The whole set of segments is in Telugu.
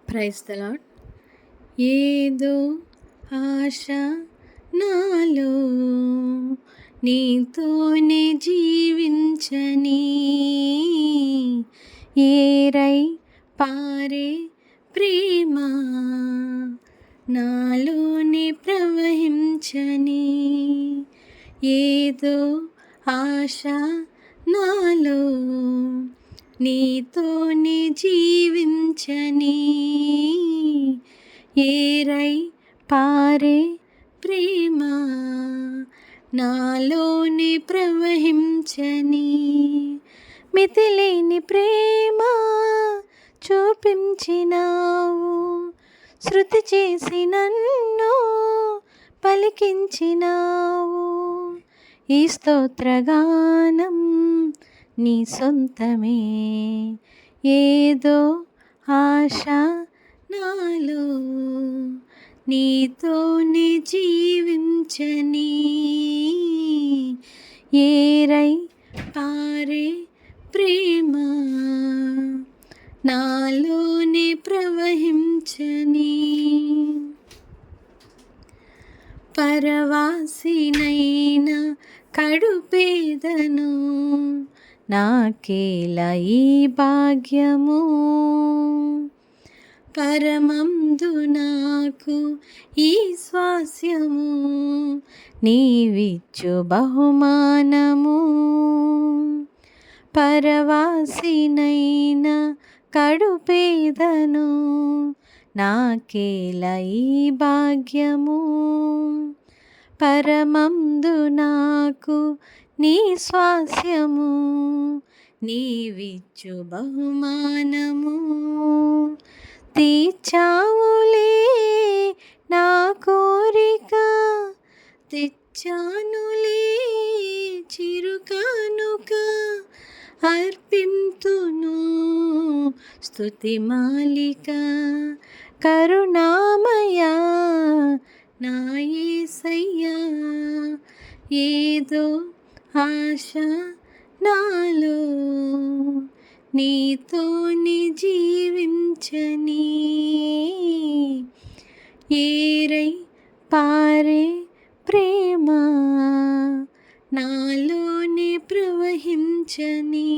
Praise the lord. ఏదో ఆశ నాలో నీతోనే జీవించని, ఏరై పారే ప్రేమ నాలోనే ప్రవహించని, ఏదో ఆశ నాలో నీతోనే జీవించని, ఏరై పారే ప్రేమ నాలోనే ప్రవహించని, మితిలేని ప్రేమ చూపించినావు, శృతి చేసి నన్ను పలికించినావు. ఈ స్తోత్రగానం నీ సొంతమే, ఏదో ఆశ నాలో నీతోనే జీవించని, ఏరై పారే ప్రేమ నాలోనే ప్రవహించని. పరవాసినైనా కడుపేదను, నాకేలా ఈ భాగ్యము, పరమందు నాకు ఈ స్వాస్యము, నీవిచ్చు బహుమానము. పరవాసినైనా కడుపేదను, నాకేలా ఈ భాగ్యము, పరమందు నాకు నీ స్వాస్యము, నీవిచ్చు బహుమానము. తీర్చావులే నా కోరిక, తెచ్చానులే చిరుకానుక, అర్పింతును స్తుతి మాలిక. కరుణామయ నా యేసయ్యా, ఏదో ఆశ నాలో నీతోనే జీవించని, ఏరై పారే ప్రేమ నాలోనే ప్రవహించని.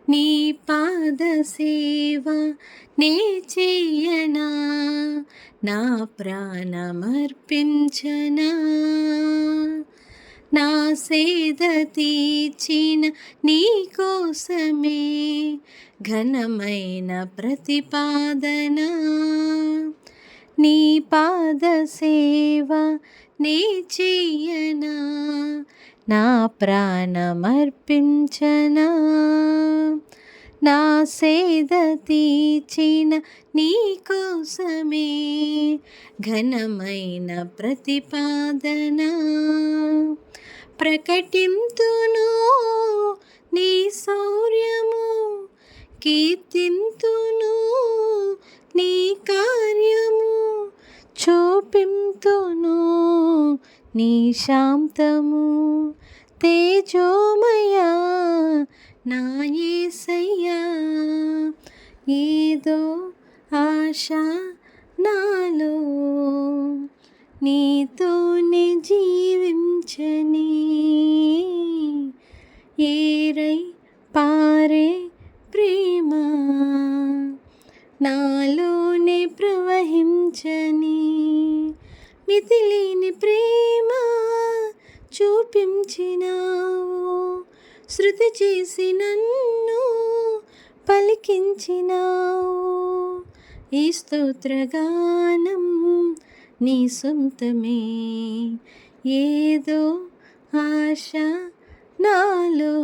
నీ పాద సేవ నే చేయనా, నా ప్రాణమర్పించనా, నా సేద తీర్చిన నీ కోసమే ఘనమైన ప్రతిపాదన. నీ పాద సేవ నే చేయనా, నా ప్రాణమర్పించనా, నా సేద తీర్చిన నీ కోసమే ఘనమైన ప్రతిపాదన. ప్రకటింతును నీ శౌర్యము, కీర్తింతును నీ కార్యము, చూపింతును నీ శాంతము. తేజోమయా నా యేసయ్యా, ఏదో ఆశ నాలో నీతోనే జీవించని, ఏరై పారే ప్రేమ నాలోనే ప్రవహించని, మితిలేని ప్రేమ చూపించినావు, శృతి చేసి నన్ను పలికించినావు. ఈ స్తోత్రగానం నీ సొంతమే, ఏదో ఆశ నాలో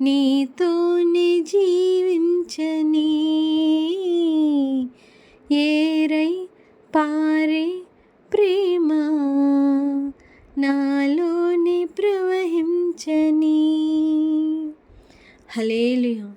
నీతోనే జీవించని, ఏరై పారే ప్రేమ నాలోనే ప్రవహించని. హల్లెలూయా.